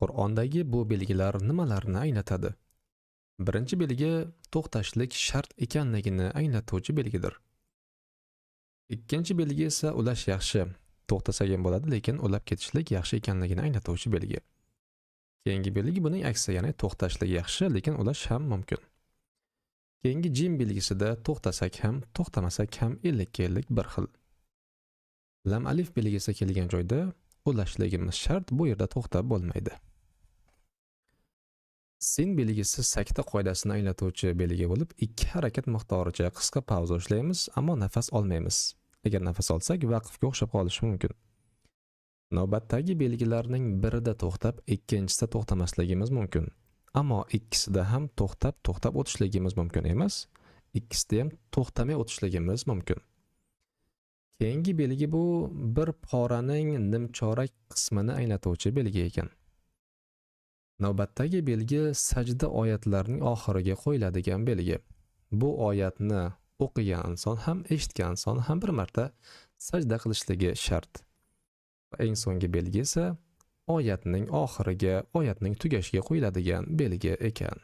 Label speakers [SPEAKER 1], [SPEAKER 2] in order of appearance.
[SPEAKER 1] Qur'ondagi bu belgilar nimalarni anglatadi? Birinchi belgi to'xtashlik shart ekanligini anglatuvchi belgidir. Ikkinchi belgi esa ulash yaxshi. To'xtasak ham bo'ladi, lekin ulab ketishlik yaxshi ekanligini anglatuvchi belgi. Keyingi belgi buning aksi, ya'ni to'xtashlik yaxshi, lekin ulash ham mumkin. Keyingi jim belgisida to'xtasak ham, to'xtamasak ham ellikka-ellik bir xil. Lam alif belgisi kelgan joyda ulashligimiz shart, bu yerda to'xtab bo'lmaydi. Sin belgisi sakta qoidasini anglatuvchi belgi bo'lib, ikki harakat miqdoricha qisqa pauza ushlaymiz, ammo nafas olmaymiz. Agar nafas olsak, vaqfga o'xshab qolishi mumkin. Navbatdagi belgilarning birida to'xtab, ikkinchisida to'xtamasligimiz mumkin. Ammo ikkisida ham to'xtab o'tishligimiz mumkin emas, ikkisida ham to'xtamay o'tishligimiz mumkin. Keyingi belgi bu bir poraning nimchorak qismini anglatuvchi belgi ekan. Navbatdagi belgi sajda oyatlarining oxiriga qo'yiladigan belgi. Bu oyatni o'qigan inson ham, eshitgan inson ham bir marta sajda qilishligi shart. Va eng so'nggi belgi esa oyatning oxiriga, oyatning tugashiga qo'yiladigan belgi ekan.